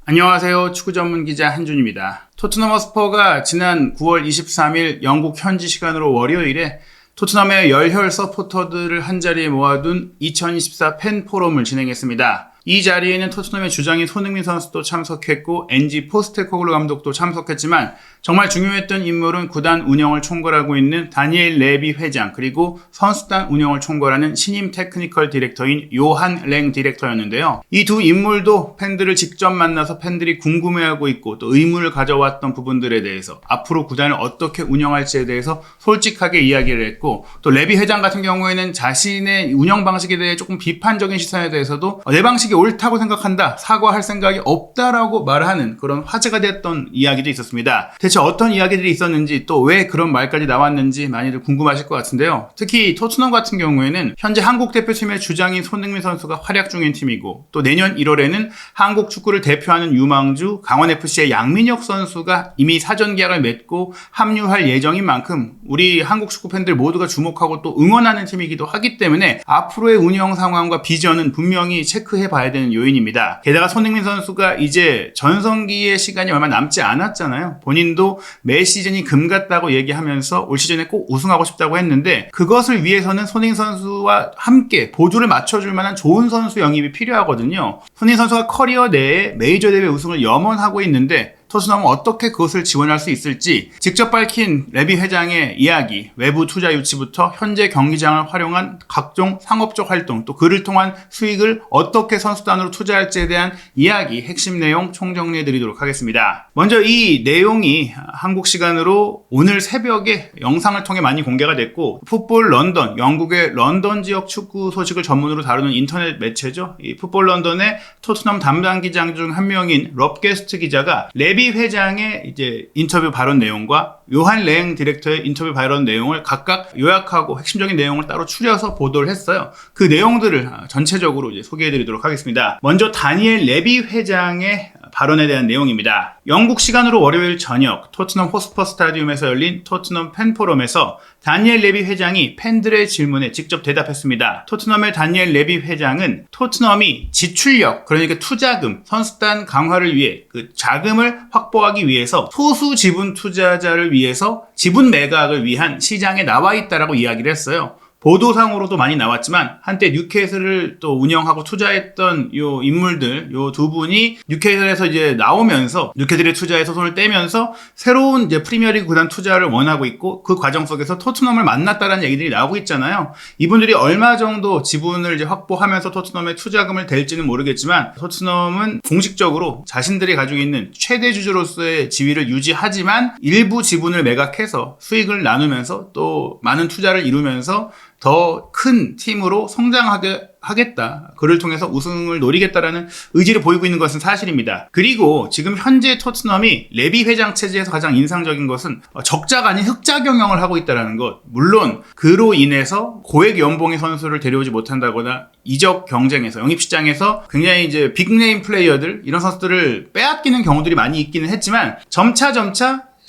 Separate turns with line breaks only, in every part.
안녕하세요. 축구 전문 기자 한준입니다. 토트넘 허스퍼가 지난 9월 23일 영국 현지 시간으로 월요일에 토트넘의 열혈 서포터들을 한자리에 모아둔 2024 팬 포럼을 진행했습니다. 이 자리에는 토트넘의 주장인 손흥민 선수도 참석했고 엔지 포스테코글루 감독도 참석했지만 정말 중요했던 인물은 구단 운영을 총괄하고 있는 다니엘 레비 회장, 그리고 선수단 운영을 총괄하는 신임 테크니컬 디렉터인 요한 랭 디렉터였는데요. 이 두 인물도 팬들을 직접 만나서 팬들이 궁금해하고 있고 또 의문을 가져왔던 부분들에 대해서, 앞으로 구단을 어떻게 운영할지에 대해서 솔직하게 이야기를 했고, 또 레비 회장 같은 경우에는 자신의 운영 방식에 대해 조금 비판적인 시선에 대해서도 내 방식이 옳다고 생각한다, 사과할 생각이 없다라고 말하는 그런 화제가 됐던 이야기도 있었습니다. 대체 어떤 이야기들이 있었는지, 또 왜 그런 말까지 나왔는지 많이들 궁금하실 것 같은데요. 특히 토트넘 같은 경우에는 현재 한국 대표팀의 주장인 손흥민 선수가 활약 중인 팀이고, 또 내년 1월에는 한국 축구를 대표하는 유망주 강원FC의 양민혁 선수가 이미 사전 계약을 맺고 합류할 예정인 만큼 우리 한국 축구 팬들 모두가 주목하고 또 응원하는 팀이기도 하기 때문에 앞으로의 운영 상황과 비전은 분명히 체크해 봐야 되는 요인입니다. 게다가 손흥민 선수가 이제 전성기의 시간이 얼마 남지 않았잖아요. 본인도 매 시즌이 금 같다고 얘기하면서 올 시즌에 꼭 우승하고 싶다고 했는데, 그것을 위해서는 손흥민 선수와 함께 보조를 맞춰줄 만한 좋은 선수 영입이 필요하거든요. 손흥민 선수가 커리어 내에 메이저 대회 우승을 염원하고 있는데 토트넘은 어떻게 그것을 지원할 수 있을지 직접 밝힌 레비 회장의 이야기, 외부 투자 유치부터 현재 경기장을 활용한 각종 상업적 활동, 또 그를 통한 수익을 어떻게 선수단으로 투자할지에 대한 이야기, 핵심 내용 총정리해 드리도록 하겠습니다. 먼저 이 내용이 한국 시간으로 오늘 새벽에 영상을 통해 많이 공개가 됐고, 풋볼 런던, 영국의 런던 지역 축구 소식을 전문으로 다루는 인터넷 매체죠. 이 풋볼 런던의 토트넘 담당 기자 중 한 명인 럽 게스트 기자가 레비 회장의 이제 인터뷰 발언 내용과 요한 랭 디렉터의 인터뷰 발언 내용을 각각 요약하고 핵심적인 내용을 따로 추려서 보도를 했어요. 그 내용들을 전체적으로 이제 소개해드리도록 하겠습니다. 먼저 다니엘 레비 회장의 발언에 대한 내용입니다. 영국 시간으로 월요일 저녁 토트넘 호스퍼 스타디움에서 열린 토트넘 팬포럼에서 다니엘 레비 회장이 팬들의 질문에 직접 대답했습니다. 토트넘의 다니엘 레비 회장은 토트넘이 지출력, 그러니까 투자금, 선수단 강화를 위해 그 자금을 확보하기 위해서 소수 지분 투자자를 위해서 지분 매각을 위한 시장에 나와 있다라고 이야기를 했어요. 보도상으로도 많이 나왔지만 한때 뉴캐슬을 또 운영하고 투자했던 요 인물들, 요 두 분이 뉴캐슬에서 이제 나오면서 뉴캐슬의 투자에서 손을 떼면서 새로운 이제 프리미어리그 구단 투자를 원하고 있고, 그 과정 속에서 토트넘을 만났다라는 얘기들이 나오고 있잖아요. 이분들이 얼마 정도 지분을 이제 확보하면서 토트넘에 투자금을 댈지는 모르겠지만, 토트넘은 공식적으로 자신들이 가지고 있는 최대 주주로서의 지위를 유지하지만 일부 지분을 매각해서 수익을 나누면서 또 많은 투자를 이루면서 더 큰 팀으로 성장하게 하겠다, 그를 통해서 우승을 노리겠다라는 의지를 보이고 있는 것은 사실입니다. 그리고 지금 현재 토트넘이 레비 회장 체제에서 가장 인상적인 것은 적자가 아닌 흑자 경영을 하고 있다는 것. 물론 그로 인해서 고액 연봉의 선수를 데려오지 못한다거나 이적 경쟁에서, 영입시장에서 굉장히 이제 빅네임 플레이어들, 이런 선수들을 빼앗기는 경우들이 많이 있기는 했지만, 점차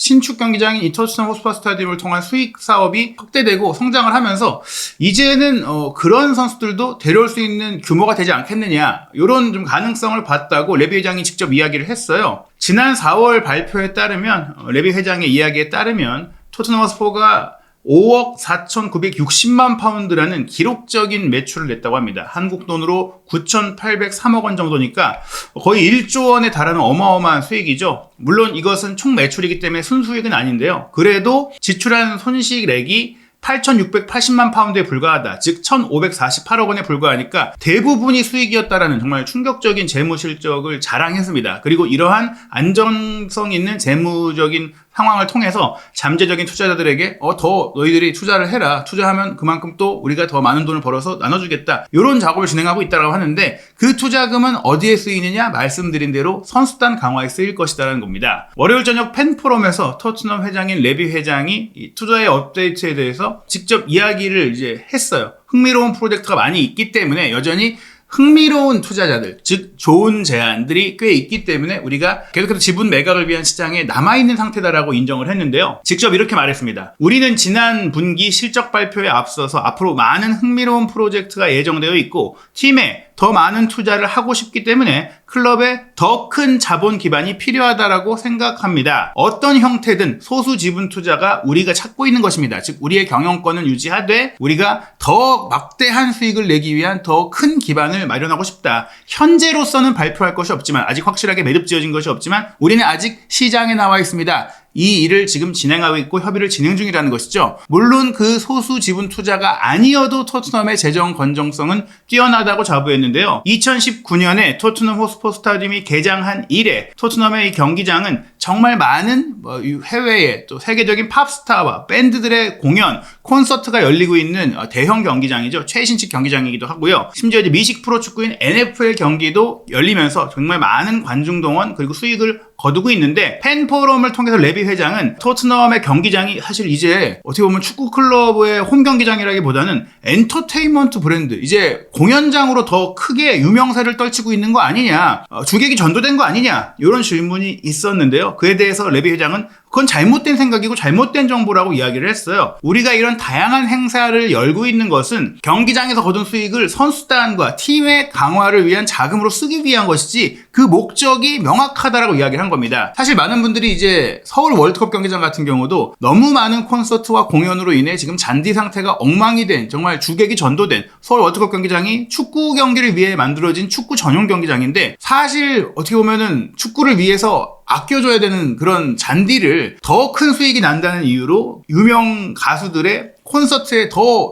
신축 경기장인 이 토트넘 호스퍼 스타디움을 통한 수익 사업이 확대되고 성장을 하면서 이제는 그런 선수들도 데려올 수 있는 규모가 되지 않겠느냐, 이런 좀 가능성을 봤다고 레비 회장이 직접 이야기를 했어요. 지난 4월 발표에 따르면, 레비 회장의 이야기에 따르면 토트넘 호스퍼가 5억 4,960만 파운드라는 기록적인 매출을 냈다고 합니다. 한국 돈으로 9,803억 원 정도니까 거의 1조 원에 달하는 어마어마한 수익이죠. 물론 이것은 총 매출이기 때문에 순수익은 아닌데요. 그래도 지출한 손실액이 8,680만 파운드에 불과하다. 즉 1,548억 원에 불과하니까 대부분이 수익이었다라는 정말 충격적인 재무 실적을 자랑했습니다. 그리고 이러한 안정성 있는 재무적인 상황을 통해서 잠재적인 투자자들에게 더 너희들이 투자를 해라, 투자하면 그만큼 또 우리가 더 많은 돈을 벌어서 나눠주겠다, 이런 작업을 진행하고 있다고 하는데, 그 투자금은 어디에 쓰이느냐, 말씀드린 대로 선수단 강화에 쓰일 것이다라는 겁니다. 월요일 저녁 팬포럼에서 토트넘 회장인 레비 회장이 이 투자의 업데이트에 대해서 직접 이야기를 이제 했어요. 흥미로운 프로젝트가 많이 있기 때문에 여전히 흥미로운 투자자들, 즉 좋은 제안들이 꽤 있기 때문에 우리가 계속해서 지분 매각을 위한 시장에 남아있는 상태다라고 인정을 했는데요. 직접 이렇게 말했습니다. 우리는 지난 분기 실적 발표에 앞서서 앞으로 많은 흥미로운 프로젝트가 예정되어 있고 팀에 더 많은 투자를 하고 싶기 때문에 클럽에 더 큰 자본 기반이 필요하다라고 생각합니다. 어떤 형태든 소수 지분 투자가 우리가 찾고 있는 것입니다. 즉 우리의 경영권을 유지하되 우리가 더 막대한 수익을 내기 위한 더 큰 기반을 마련하고 싶다. 현재로서는 발표할 것이 없지만 아직 확실하게 매듭 지어진 것이 없지만 우리는 아직 시장에 나와 있습니다. 이 일을 지금 진행하고 있고 협의를 진행 중이라는 것이죠. 물론 그 소수 지분 투자가 아니어도 토트넘의 재정 건전성은 뛰어나다고 자부했는데요. 2019년에 토트넘 호스퍼 스타디움이 개장한 이래 토트넘의 이 경기장은 정말 많은 해외의 또 세계적인 팝스타와 밴드들의 공연, 콘서트가 열리고 있는 대형 경기장이죠. 최신식 경기장이기도 하고요. 심지어 이제 미식 프로축구인 NFL 경기도 열리면서 정말 많은 관중 동원 그리고 수익을 거두고 있는데 팬 포럼을 통해서 레비 회장은 토트넘의 경기장이 사실 이제 어떻게 보면 축구 클럽의 홈 경기장이라기보다는 엔터테인먼트 브랜드, 이제 공연장으로 더 크게 유명세를 떨치고 있는 거 아니냐, 주객이 전도된 거 아니냐, 이런 질문이 있었는데요. 그에 대해서 레비 회장은 그건 잘못된 생각이고 잘못된 정보라고 이야기를 했어요. 우리가 이런 다양한 행사를 열고 있는 것은 경기장에서 거둔 수익을 선수단과 팀의 강화를 위한 자금으로 쓰기 위한 것이지 그 목적이 명확하다라고 이야기를 한 겁니다. 사실 많은 분들이 이제 서울 월드컵 경기장 같은 경우도 너무 많은 콘서트와 공연으로 인해 지금 잔디 상태가 엉망이 된, 정말 주객이 전도된 서울 월드컵 경기장이 축구 경기를 위해 만들어진 축구 전용 경기장인데 사실 어떻게 보면은 축구를 위해서 아껴줘야 되는 그런 잔디를 더 큰 수익이 난다는 이유로 유명 가수들의 콘서트에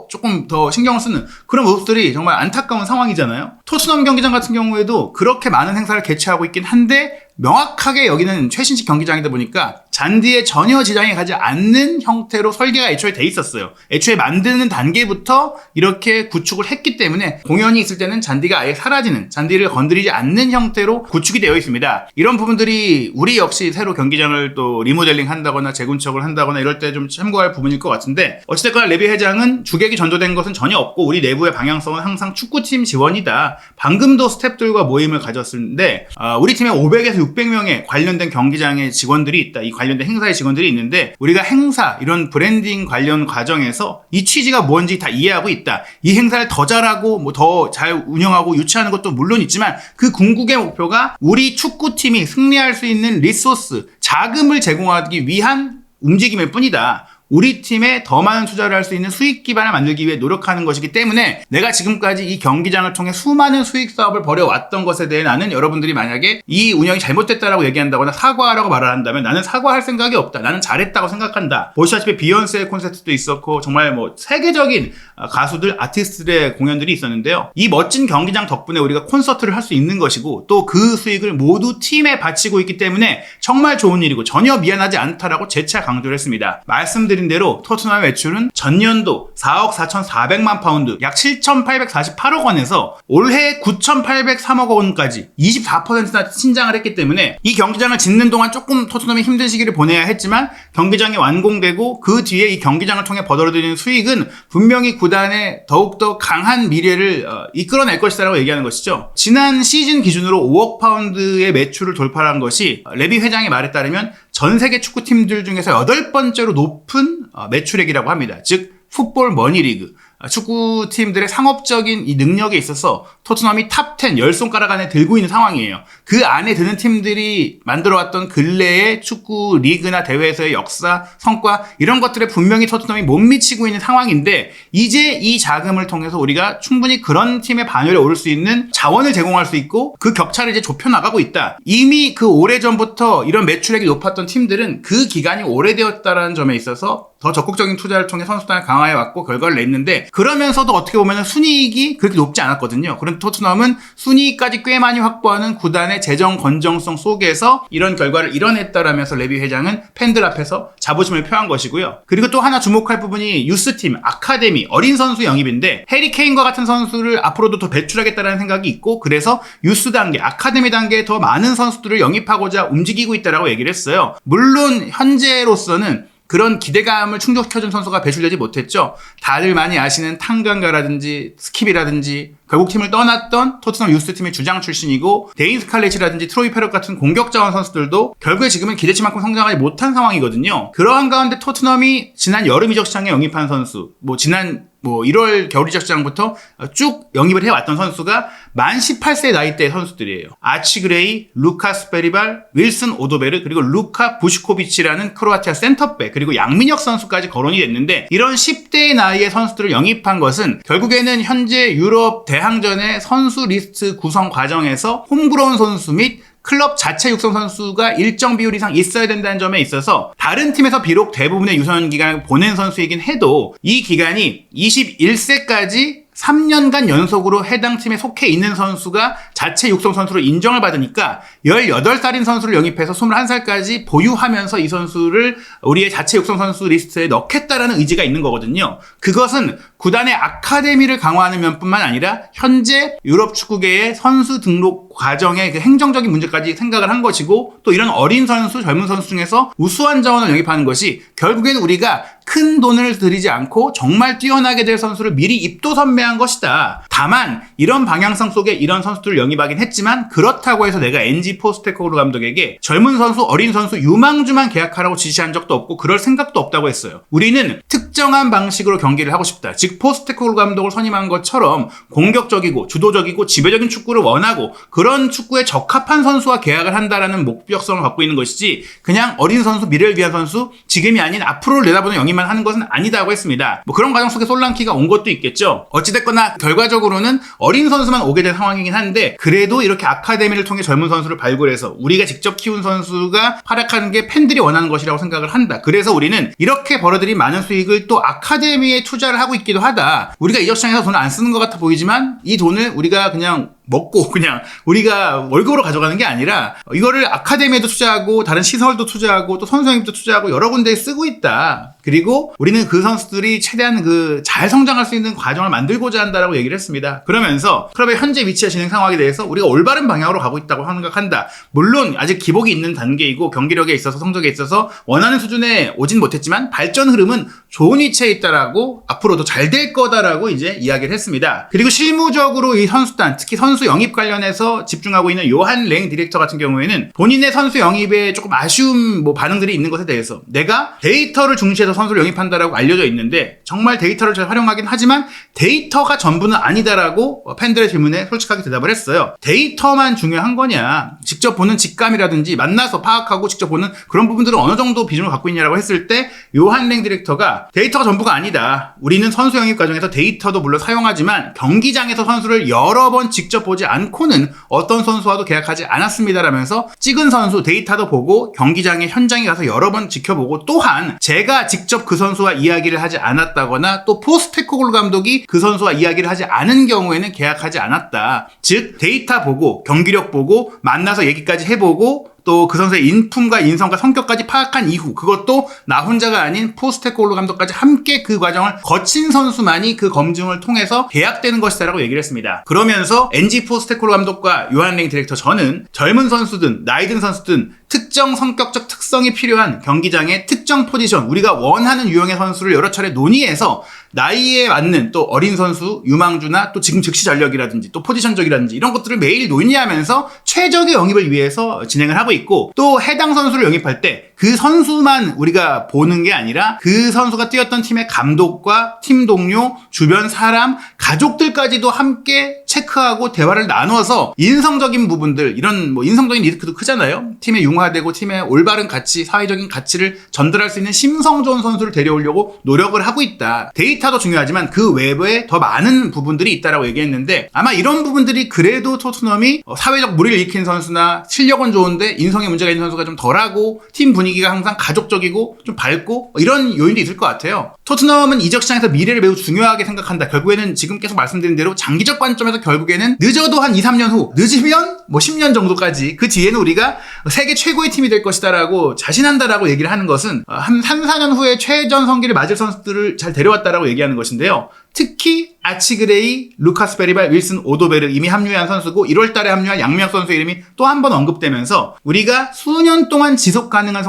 조금 더 신경을 쓰는 그런 모습들이 정말 안타까운 상황이잖아요. 토트넘 경기장 같은 경우에도 그렇게 많은 행사를 개최하고 있긴 한데 명확하게 여기는 최신식 경기장이다 보니까 잔디에 전혀 지장이 가지 않는 형태로 설계가 애초에 돼 있었어요. 애초에 만드는 단계부터 이렇게 구축을 했기 때문에 공연이 있을 때는 잔디가 아예 사라지는, 잔디를 건드리지 않는 형태로 구축이 되어 있습니다. 이런 부분들이 우리 역시 새로 경기장을 또 리모델링 한다거나 재건축을 한다거나 이럴 때 좀 참고할 부분일 것 같은데, 어찌됐거나 레비 회장은 주객이 전도된 것은 전혀 없고 우리 내부의 방향성은 항상 축구팀 지원이다. 방금도 스태프들과 모임을 가졌는데 우리 팀에 500에서 600명의 관련된 경기장의 직원들이 있다. 이 관련된 행사의 직원들이 있는데 우리가 행사, 이런 브랜딩 관련 과정에서 이 취지가 뭔지 다 이해하고 있다. 이 행사를 더 잘하고 더 잘 운영하고 유치하는 것도 물론 있지만 그 궁극의 목표가 우리 축구팀이 승리할 수 있는 리소스, 자금을 제공하기 위한 움직임일 뿐이다. 우리 팀에 더 많은 투자를 할 수 있는 수익 기반을 만들기 위해 노력하는 것이기 때문에 내가 지금까지 이 경기장을 통해 수많은 수익 사업을 벌여왔던 것에 대해 나는, 여러분들이 만약에 이 운영이 잘못됐다라고 얘기한다거나 사과하라고 말을 한다면 나는 사과할 생각이 없다. 나는 잘했다고 생각한다. 보시다시피 비욘세 콘서트도 있었고 정말 세계적인 가수들, 아티스트들의 공연들이 있었는데요. 이 멋진 경기장 덕분에 우리가 콘서트를 할 수 있는 것이고 또 그 수익을 모두 팀에 바치고 있기 때문에 정말 좋은 일이고 전혀 미안하지 않다라고 재차 강조를 했습니다. 말씀드린 대로 토트넘의 매출은 전년도 4억 4,400만 파운드, 약 7,848억 원에서 올해 9,803억 원까지 24%나 신장을 했기 때문에 이 경기장을 짓는 동안 조금 토트넘이 힘든 시기를 보내야 했지만 경기장이 완공되고 그 뒤에 이 경기장을 통해 벌어들이는 수익은 분명히 구단의 더욱더 강한 미래를 이끌어낼 것이다라고 얘기하는 것이죠. 지난 시즌 기준으로 5억 파운드의 매출을 돌파한 것이 레비 회장의 말에 따르면 전 세계 축구팀들 중에서 8번째로 높은 매출액이라고 합니다. 즉 풋볼 머니리그, 축구팀들의 상업적인 이 능력에 있어서 토트넘이 탑10 10손가락 안에 들고 있는 상황이에요. 그 안에 드는 팀들이 만들어왔던 근래의 축구 리그나 대회에서의 역사, 성과, 이런 것들에 분명히 토트넘이 못 미치고 있는 상황인데 이제 이 자금을 통해서 우리가 충분히 그런 팀의 반열에 오를 수 있는 자원을 제공할 수 있고 그 격차를 이제 좁혀나가고 있다. 이미 그 오래전부터 이런 매출액이 높았던 팀들은 그 기간이 오래되었다는 점에 있어서 더 적극적인 투자를 통해 선수단을 강화해왔고 결과를 냈는데, 그러면서도 어떻게 보면 순이익이 그렇게 높지 않았거든요. 그런데 토트넘은 순이익까지 꽤 많이 확보하는 구단의 재정 건정성 속에서 이런 결과를 이뤄냈다라면서 레비 회장은 팬들 앞에서 자부심을 표한 것이고요. 그리고 또 하나 주목할 부분이 유스팀, 아카데미, 어린 선수 영입인데 해리 케인과 같은 선수를 앞으로도 더 배출하겠다는 생각이 있고 그래서 유스 단계, 아카데미 단계에 더 많은 선수들을 영입하고자 움직이고 있다라고 얘기를 했어요. 물론 현재로서는 그런 기대감을 충족시켜준 선수가 배출되지 못했죠. 다들 많이 아시는 탕강가라든지 스킵이라든지 결국 팀을 떠났던 토트넘 유스팀의 주장 출신이고 데인 스칼렛이라든지 트로이 페럿 같은 공격 자원 선수들도 결국에 지금은 기대치만큼 성장하지 못한 상황이거든요. 그러한 가운데 토트넘이 지난 여름 이적 시장에 영입한 선수, 지난 뭐 1월 겨울 이적 시장부터 쭉 영입을 해왔던 선수가 만 18세 나이대 선수들이에요. 아치 그레이, 루카스 베리발, 윌슨 오도베르, 그리고 루카 부슈코비치라는 크로아티아 센터백, 그리고 양민혁 선수까지 거론이 됐는데, 이런 10대의 나이의 선수들을 영입한 것은 결국에는 현재 유럽 대항전의 선수 리스트 구성 과정에서 홈그라운 선수 및 클럽 자체 육성 선수가 일정 비율 이상 있어야 된다는 점에 있어서 다른 팀에서 비록 대부분의 유소년 기간을 보낸 선수이긴 해도 이 기간이 21세까지 3년간 연속으로 해당 팀에 속해 있는 선수가 자체 육성 선수로 인정을 받으니까 18살인 선수를 영입해서 21살까지 보유하면서 이 선수를 우리의 자체 육성 선수 리스트에 넣겠다라는 의지가 있는 거거든요. 그것은 구단의 아카데미를 강화하는 면뿐만 아니라 현재 유럽 축구계의 선수 등록 과정의 그 행정적인 문제까지 생각을 한 것이고, 또 이런 어린 선수, 젊은 선수 중에서 우수한 자원을 영입하는 것이 결국에는 우리가 큰 돈을 들이지 않고 정말 뛰어나게 될 선수를 미리 입도선매한 것이다. 다만 이런 방향성 속에 이런 선수들을 영입하긴 했지만, 그렇다고 해서 내가 엔지 포스테코글루 감독에게 젊은 선수, 어린 선수 유망주만 계약하라고 지시한 적도 없고 그럴 생각도 없다고 했어요. 우리는 특정한 방식으로 경기를 하고 싶다. 즉 포스테코글루 감독을 선임한 것처럼 공격적이고 주도적이고 지배적인 축구를 원하고 그런 축구에 적합한 선수와 계약을 한다라는 목적성을 갖고 있는 것이지, 그냥 어린 선수, 미래를 위한 선수, 지금이 아닌 앞으로를 내다보는 영입만 하는 것은 아니다고 했습니다. 뭐 그런 과정 속에 솔랑키가 온 것도 있겠죠. 어찌됐거나 결과적으로는 어린 선수만 오게 된 상황이긴 한데, 그래도 이렇게 아카데미를 통해 젊은 선수를 발굴해서 우리가 직접 키운 선수가 활약하는 게 팬들이 원하는 것이라고 생각을 한다. 그래서 우리는 이렇게 벌어들인 많은 수익을 또 아카데미에 투자를 하고 있기도 하다. 우리가 이적 시장에서 돈을 안 쓰는 것 같아 보이지만 이 돈을 우리가 그냥 먹고 그냥 우리가 월급으로 가져가는 게 아니라 이거를 아카데미에도 투자하고 다른 시설도 투자하고 또 선수 영입도 투자하고 여러 군데에 쓰고 있다. 그리고 우리는 그 선수들이 최대한 잘 성장할 수 있는 과정을 만들고자 한다라고 얘기를 했습니다. 그러면서 클럽의 현재 위치와 진행 상황에 대해서 우리가 올바른 방향으로 가고 있다고 생각한다. 물론 아직 기복이 있는 단계이고 경기력에 있어서 성적에 있어서 원하는 수준에 오진 못했지만 발전 흐름은 좋은 위치에 있다라고, 앞으로도 잘 될 거다라고 이제 이야기를 했습니다. 그리고 실무적으로 이 선수단, 특히 선수 영입 관련해서 집중하고 있는 요한 랭 디렉터 같은 경우에는 본인의 선수 영입에 조금 아쉬운 반응들이 있는 것에 대해서, 내가 데이터를 중시해서 선수를 영입한다라고 알려져 있는데 정말 데이터를 잘 활용하긴 하지만 데이터가 전부는 아니다라고 팬들의 질문에 솔직하게 대답을 했어요. 데이터만 중요한 거냐, 직접 보는 직감이라든지 만나서 파악하고 직접 보는 그런 부분들은 어느 정도 비중을 갖고 있냐라고 했을 때, 요한 랭 디렉터가 데이터가 전부가 아니다. 우리는 선수 영입 과정에서 데이터도 물론 사용하지만 경기장에서 선수를 여러 번 직접 보지 않고는 어떤 선수와도 계약하지 않았습니다라면서, 찍은 선수 데이터도 보고 경기장의 현장에 가서 여러 번 지켜보고, 또한 제가 직접 그 선수와 이야기를 하지 않았다거나 또 포스테코글루 감독이 그 선수와 이야기를 하지 않은 경우에는 계약하지 않았다. 즉 데이터 보고 경기력 보고 만나서 얘기까지 해보고 또 그 선수의 인품과 인성과 성격까지 파악한 이후, 그것도 나 혼자가 아닌 포스테코글루 감독까지 함께 그 과정을 거친 선수만이 그 검증을 통해서 계약되는 것이다라고 얘기를 했습니다. 그러면서 엔지 포스테코글루 감독과 요한 랭 디렉터, 저는 젊은 선수든 나이든 선수든 특정 성격적 특성이 필요한 경기장의 특정 포지션, 우리가 원하는 유형의 선수를 여러 차례 논의해서 나이에 맞는 또 어린 선수, 유망주나 또 지금 즉시 전력이라든지 또 포지션적이라든지 이런 것들을 매일 논의하면서 최적의 영입을 위해서 진행을 하고 있고, 또 해당 선수를 영입할 때 그 선수만 우리가 보는 게 아니라 그 선수가 뛰었던 팀의 감독과 팀 동료, 주변 사람, 가족들까지도 함께 체크하고 대화를 나눠서 인성적인 부분들, 이런 인성적인 리스크도 크잖아요. 팀에 융화되고 팀의 올바른 가치, 사회적인 가치를 전달할 수 있는 심성 좋은 선수를 데려오려고 노력을 하고 있다. 데이터도 중요하지만 그 외부에 더 많은 부분들이 있다라고 얘기했는데, 아마 이런 부분들이 그래도 토트넘이 사회적 무리를 일으킨 선수나 실력은 좋은데 인성에 문제가 있는 선수가 좀 덜하고 팀 분위기가 항상 가족적이고 좀 밝고 이런 요인도 있을 것 같아요. 토트넘은 이적 시장에서 미래를 매우 중요하게 생각한다. 결국에는 지금 계속 말씀드린 대로 장기적 관점에서 결국에는 늦어도 한 2, 3년 후, 늦으면 10년 정도까지, 그 뒤에는 우리가 세계 최고의 팀이 될 것이다라고 자신한다라고 얘기를 하는 것은 한 3, 4년 후에 최전 성기를 맞을 선수들을 잘 데려왔다라고 얘기하는 것인데요. 특히 아치 그레이, 루카스 베리발, 윌슨 오도베르 이미 합류한 선수고 1월 달에 합류한 양민혁 선수 이름이 또 한 번 언급되면서 우리가 수년 동안 지속 가능한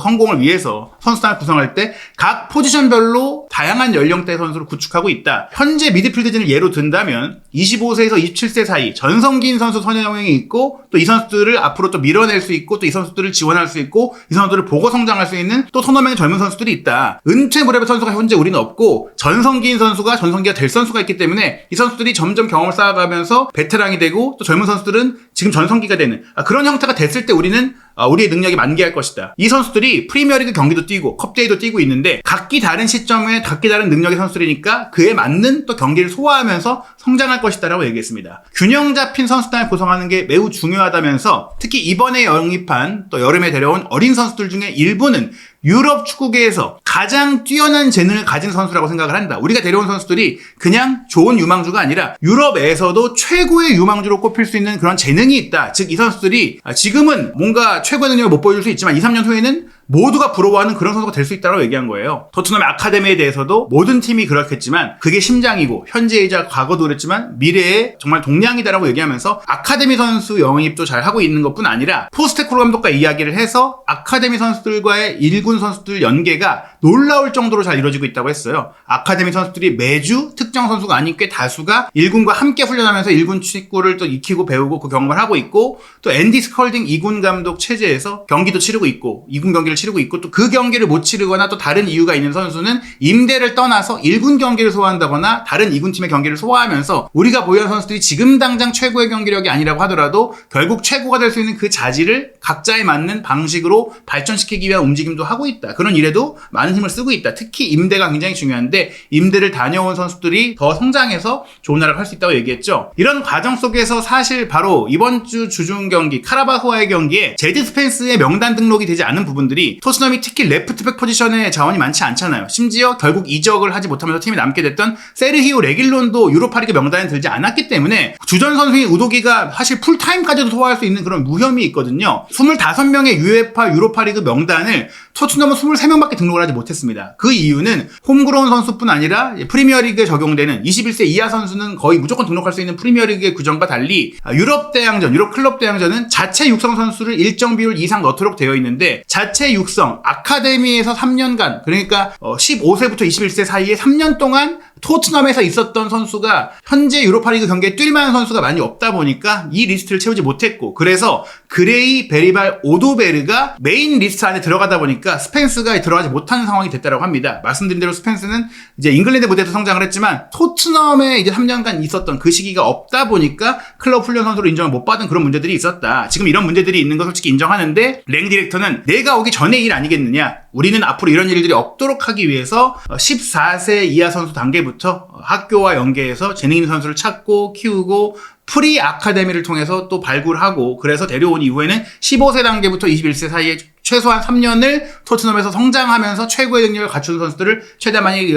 성공을 위해서 선수단을 구성할 때 각 포지션별로 다양한 연령대 선수를 구축하고 있다. 현재 미드필드진을 예로 든다면 25세에서 27세 사이 전성기인 선수 선영이 있고 또 이 선수들을 앞으로 또 밀어낼 수 있고 또 이 선수들을 지원할 수 있고 이 선수들을 보고 성장할 수 있는 또 서너 명의 젊은 선수들이 있다. 은퇴 무렵의 선수가 현재 우리는 없고 전성기인 선수가 전성기가 될 선수가 있기 때문에 이 선수들이 점점 경험을 쌓아가면서 베테랑이 되고 또 젊은 선수들은 지금 전성기가 되는 그런 형태가 됐을 때 우리는 우리의 능력이 만개할 것이다. 이 선수들이 프리미어리그 경기도 뛰고 컵대회도 뛰고 있는데 각기 다른 시점에 각기 다른 능력의 선수들이니까 그에 맞는 또 경기를 소화하면서 성장할 것이다라고 얘기했습니다. 균형 잡힌 선수단을 구성하는 게 매우 중요하다면서 특히 이번에 영입한 또 여름에 데려온 어린 선수들 중에 일부는 유럽 축구계에서 가장 뛰어난 재능을 가진 선수라고 생각을 한다. 우리가 데려온 선수들이 그냥 좋은 유망주가 아니라 유럽에서도 최고의 유망주로 꼽힐 수 있는 그런 재능이 있다. 즉 이 선수들이 지금은 뭔가 최고의 능력을 못 보여줄 수 있지만 2, 3년 후에는 모두가 부러워하는 그런 선수가 될 수 있다고 얘기한 거예요. 토트넘의 아카데미에 대해서도 모든 팀이 그렇겠지만 그게 심장이고 현재이자 과거도 그랬지만 미래의 정말 동량이다라고 얘기하면서 아카데미 선수 영입도 잘 하고 있는 것뿐 아니라 포스테코글루 감독과 이야기를 해서 아카데미 선수들과의 1군 선수들 연계가 놀라울 정도로 잘 이루어지고 있다고 했어요. 아카데미 선수들이 매주 특정 선수가 아닌 꽤 다수가 1군과 함께 훈련하면서 1군 축구를 또 익히고 배우고 그 경험을 하고 있고 또 앤디 스컬딩 2군 감독 체제에서 경기도 치르고 있고 2군 경기를 치르고 있고 또 그 경기를 못 치르거나 또 다른 이유가 있는 선수는 임대를 떠나서 1군 경기를 소화한다거나 다른 2군 팀의 경기를 소화하면서 우리가 보유한 선수들이 지금 당장 최고의 경기력이 아니라고 하더라도 결국 최고가 될 수 있는 그 자질을 각자에 맞는 방식으로 발전시키기 위한 움직임도 하고 있다. 그런 일에도 많은 힘을 쓰고 있다. 특히 임대가 굉장히 중요한데 임대를 다녀온 선수들이 더 성장해서 좋은 나라를 할 수 있다고 얘기했죠. 이런 과정 속에서 사실 바로 이번 주 주중 경기 카라바흐와의 경기에 제드 스펜스의 명단 등록이 되지 않은 부분들이 토트넘이 특히 레프트백 포지션에 자원이 많지 않잖아요. 심지어 결국 이적을 하지 못하면서 팀이 남게 됐던 세르히오 레길론도 유로파리그 명단에 들지 않았기 때문에 주전 선수인 우도기가 사실 풀타임까지도 소화할 수 있는 그런 무혐의 있거든요. 25명의 UEFA 유로파리그 명단을 토트넘은 23명밖에 등록을 하지 못했습니다. 그 이유는 홈그로운 선수뿐 아니라 프리미어리그에 적용되는 21세 이하 선수는 거의 무조건 등록할 수 있는 프리미어리그의 규정과 달리 유럽 대항전, 유럽 클럽 대항전은 자체 육성 선수를 일정 비율 이상 넣도록 되어 있는데 자체 육성, 아카데미에서 3년간 그러니까 15세부터 21세 사이에 3년 동안 토트넘에서 있었던 선수가 현재 유로파리그 경기에 뛸 만한 선수가 많이 없다 보니까 이 리스트를 채우지 못했고 그래서 그레이, 베리발, 오도베르가 메인 리스트 안에 들어가다 보니까 스펜스가 들어가지 못하는 상황이 됐다고 합니다. 말씀드린 대로 스펜스는 이제 잉글랜드 무대에서 성장을 했지만 토트넘에 이제 3년간 있었던 그 시기가 없다 보니까 클럽 훈련 선수로 인정을 못 받은 그런 문제들이 있었다. 지금 이런 문제들이 있는 거 솔직히 인정하는데 랭 디렉터는 내가 오기 전에 일 아니겠느냐. 우리는 앞으로 이런 일들이 없도록 하기 위해서 14세 이하 선수 단계부터 학교와 연계해서 재능 있는 선수를 찾고 키우고 프리 아카데미를 통해서 또 발굴하고 그래서 데려온 이후에는 15세 단계부터 21세 사이에 최소한 3년을 토트넘에서 성장하면서 최고의 능력을 갖춘 선수들을 최대한 많이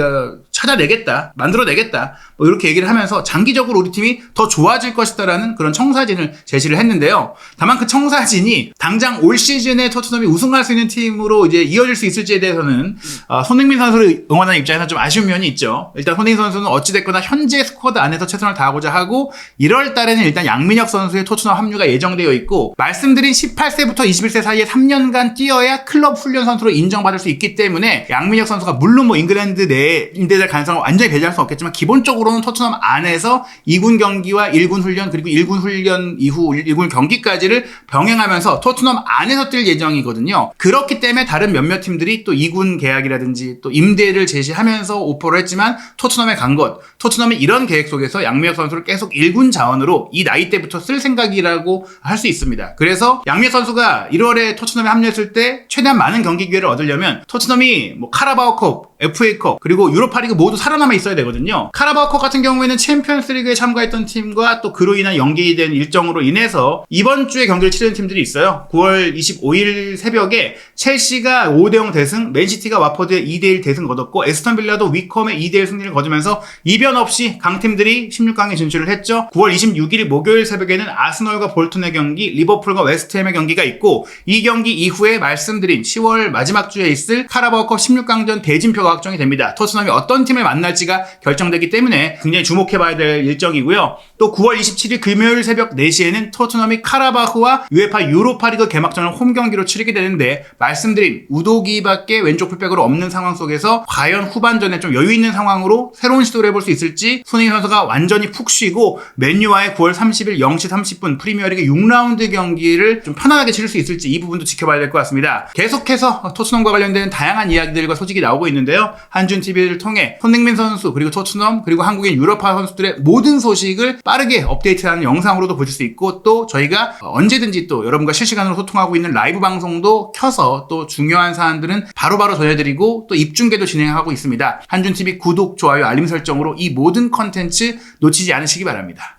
찾아내겠다, 만들어내겠다 뭐 이렇게 얘기를 하면서 장기적으로 우리 팀이 더 좋아질 것이다라는 그런 청사진을 제시를 했는데요. 다만 그 청사진이 당장 올 시즌에 토트넘이 우승할 수 있는 팀으로 이제 이어질 수 있을지에 대해서는 손흥민 선수를 응원하는 입장에서 좀 아쉬운 면이 있죠. 일단 손흥민 선수는 어찌됐거나 현재 스쿼드 안에서 최선을 다하고자 하고 1월 달에는 일단 양민혁 선수의 토트넘 합류가 예정되어 있고 말씀드린 18세부터 21세 사이에 3년간 뛰어야 클럽 훈련 선수로 인정받을 수 있기 때문에 양민혁 선수가 물론 뭐 잉글랜드 내에 임대될 가능성을 완전히 배제할 수는 없겠지만 기본적으로는 토트넘 안에서 2군 경기와 1군 훈련 그리고 1군 훈련 이후 1군 경기까지를 병행하면서 토트넘 안에서 뛸 예정이거든요. 그렇기 때문에 다른 몇몇 팀들이 또 2군 계약이라든지 또 임대를 제시하면서 오퍼를 했지만 토트넘에 간 것. 토트넘이 이런 계획 속에서 양민혁 선수를 계속 1군 자원으로 이 나이 때부터 쓸 생각이라고 할 수 있습니다. 그래서 양민혁 선수가 1월에 토트넘에 합류했을 때 최대한 많은 경기 기회를 얻으려면 토트넘이 뭐 카라바오컵, FA컵 그리고 유로파리그 모두 살아남아 있어야 되거든요. 카라바오컵 같은 경우에는 챔피언스리그에 참가했던 팀과 또 그로 인한 연기된 일정으로 인해서 이번 주에 경기를 치르는 팀들이 있어요. 9월 25일 새벽에 첼시가 5대0 대승, 맨시티가 와퍼드에 2대1 대승 거뒀고 에스턴 빌라도 위컴에 2대1 승리를 거두면서 이변 없이 강팀들이 16강에 진출을 했죠. 9월 26일 목요일 새벽에는 아스널과 볼턴의 경기, 리버풀과 웨스트햄의 경기가 있고 이 경기 이후에 말씀드린 10월 마지막 주에 있을 카라바오컵 16강전 대진표가 선수가 확정이 됩니다. 토트넘이 어떤 팀을 만날지가 결정되기 때문에 굉장히 주목해봐야 될 일정이고요. 또 9월 27일 금요일 새벽 4시에는 토트넘이 카라바흐와 UEFA 유로파리그 개막전을 홈 경기로 치르게 되는데, 말씀드린 우도기밖에 왼쪽 풀백으로 없는 상황 속에서 과연 후반전에 좀 여유 있는 상황으로 새로운 시도를 해볼 수 있을지, 손흥민 선수가 완전히 푹 쉬고 맨유와의 9월 30일 0시 30분 프리미어리그 6라운드 경기를 좀 편안하게 치를 수 있을지, 이 부분도 지켜봐야 될 것 같습니다. 계속해서 토트넘과 관련된 다양한 이야기들과 소식이 나오고 있는데요. 한준TV를 통해 손흥민 선수, 그리고 토트넘, 그리고 한국인 유럽파 선수들의 모든 소식을 빠르게 업데이트하는 영상으로도 보실 수 있고, 또 저희가 언제든지 또 여러분과 실시간으로 소통하고 있는 라이브 방송도 켜서 또 중요한 사안들은 바로바로 전해드리고 또 입중계도 진행하고 있습니다. 한준TV 구독, 좋아요, 알림 설정으로 이 모든 컨텐츠 놓치지 않으시기 바랍니다.